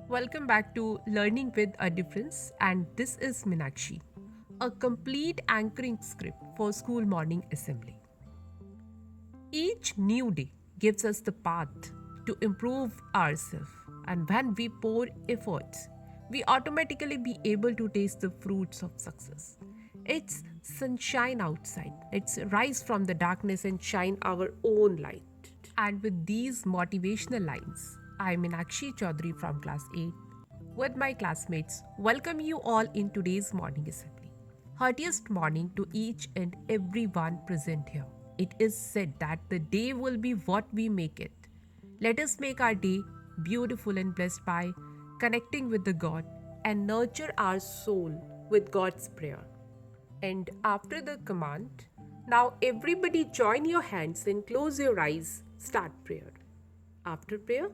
Welcome back to Learning with a Difference, and this is Minakshi, a complete anchoring script for school morning assembly. Each new day gives us the path to improve ourselves, and when we pour efforts, we automatically be able to taste the fruits of success. It's sunshine outside. It's rise from the darkness and shine our own light. And with these motivational lines, I'm Minakshi Chaudhary from class 8 with my classmates. Welcome you all in today's morning assembly. Heartiest morning to each and everyone present here. It is said that the day will be what we make it. Let us make our day beautiful and blessed by connecting with the God and nurture our soul with God's prayer. And after the command, now everybody join your hands and close your eyes. Start prayer. After prayer,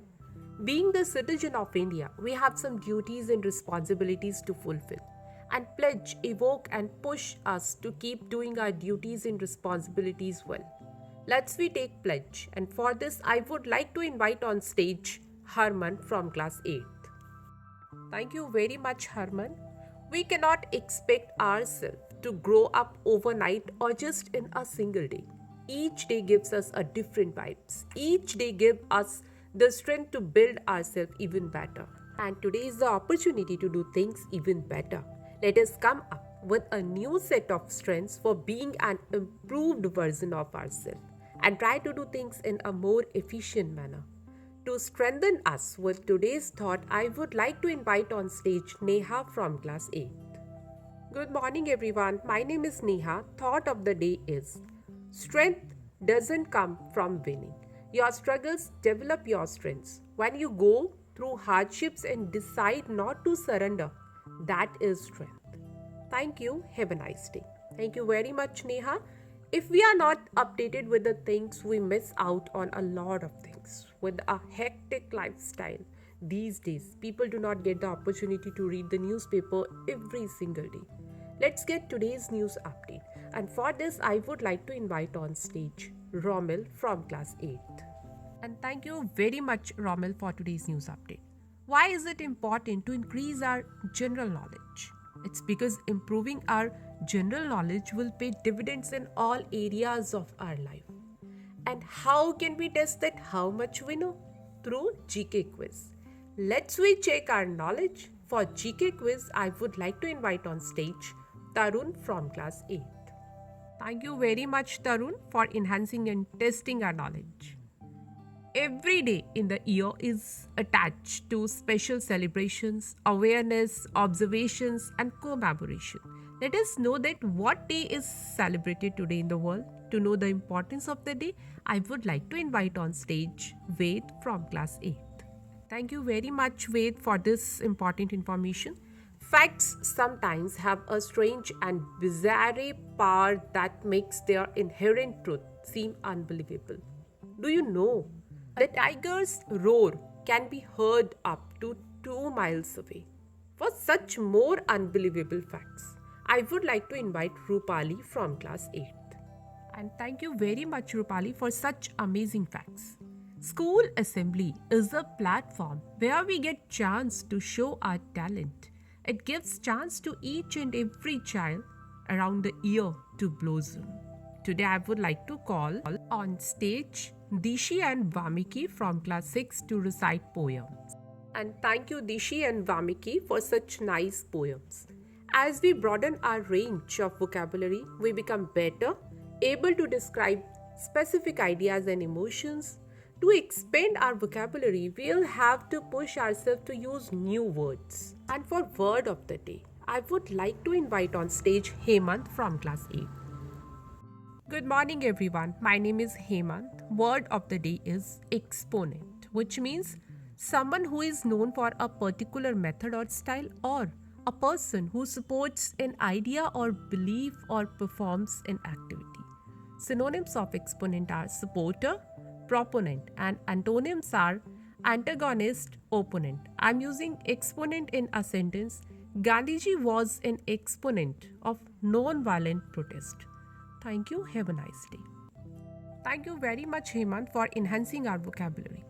being the citizen of India, we have some duties and responsibilities to fulfill. And pledge, evoke, and push us to keep doing our duties and responsibilities well. Let's we take pledge. And for this, I would like to invite on stage Harman from class 8th. Thank you very much, Harman. We cannot expect ourselves to grow up overnight or just in a single day. Each day gives us a different vibes. Each day gives us the strength to build ourselves even better. And today is the opportunity to do things even better. Let us come up with a new set of strengths for being an improved version of ourselves and try to do things in a more efficient manner. To strengthen us with today's thought, I would like to invite on stage Neha from class 8. Good morning, everyone. My name is Neha. Thought of the day is strength doesn't come from winning. Your struggles develop your strengths. When you go through hardships and decide not to surrender, that is strength. Thank you. Have a nice day. Thank you very much, Neha. If we are not updated with the things, we miss out on a lot of things. With a hectic lifestyle these days, people do not get the opportunity to read the newspaper every single day. Let's get today's news update. And for this, I would like to invite on stage Romil from class 8th. And thank you very much, Romil, for today's news update. Why is it important to increase our general knowledge? It's because improving our general knowledge will pay dividends in all areas of our life. And how can we test that how much we know? Through GK quiz. Let's we check our knowledge. For GK quiz, I would like to invite on stage Tarun from class 8. Thank you very much, Tarun, for enhancing and testing our knowledge. Every day in the year is attached to special celebrations, awareness, observations, and commemoration. Let us know that what day is celebrated today in the world. To know the importance of the day, I would like to invite on stage Ved from class 8th. Thank you very much, Ved, for this important information. Facts sometimes have a strange and bizarre power that makes their inherent truth seem unbelievable. Do you know the tiger's roar can be heard up to 2 miles away? For such more unbelievable facts, I would like to invite Rupali from class 8th. And thank you very much, Rupali, for such amazing facts. School assembly is a platform where we get chance to show our talent. It gives chance to each and every child around the year to blossom. Today I would like to call on stage Dishi and Vamiki from class 6 to recite poems. And thank you, Dishi and Vamiki, for such nice poems. As we broaden our range of vocabulary, we become better able to describe specific ideas and emotions. To expand our vocabulary, we'll have to push ourselves to use new words. And for word of the day, I would like to invite on stage Hemant from class 8. Good morning, everyone. My name is Hemant. Word of the day is exponent, which means someone who is known for a particular method or style, or a person who supports an idea or belief or performs an activity. Synonyms of exponent are supporter, proponent, and antonyms are antagonist, opponent. I'm using exponent in a sentence. Gandhiji was an exponent of non-violent protest. Thank you. Have a nice day. Thank you very much, Hemant, for enhancing our vocabulary.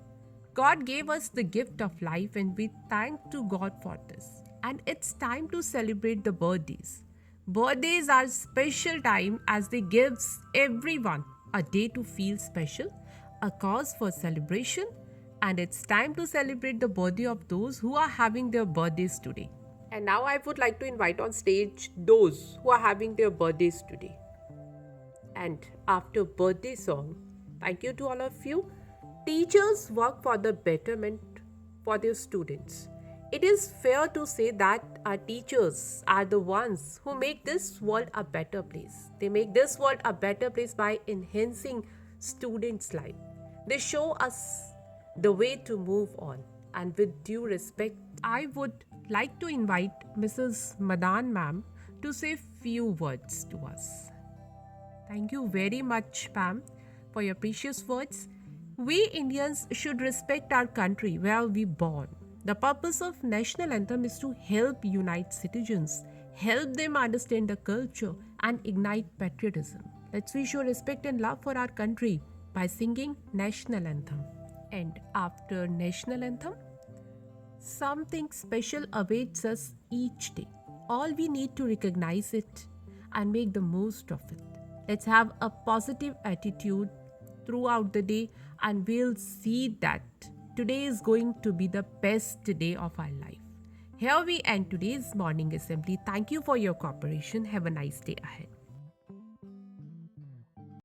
God gave us the gift of life and we thank to God for this. And it's time to celebrate the birthdays. Birthdays are special time as they gives everyone a day to feel special, a cause for celebration, and it's time to celebrate the birthday of those who are having their birthdays today. And now I would like to invite on stage those who are having their birthdays today. And after birthday song, thank you to all of you. Teachers work for the betterment for their students. It is fair to say that our teachers are the ones who make this world a better place. They make this world a better place by enhancing students' life. They show us the way to move on. And with due respect, I would like to invite Mrs. Madan ma'am to say few words to us. Thank you very much, Pam, for your precious words. We Indians should respect our country where we born. The purpose of National Anthem is to help unite citizens, help them understand the culture and ignite patriotism. Let's we show respect and love for our country by singing National Anthem. And after National Anthem, something special awaits us each day. All we need to recognize it and make the most of it. Let's have a positive attitude throughout the day and we'll see that today is going to be the best day of our life. Here we end today's morning assembly. Thank you for your cooperation. Have a nice day ahead.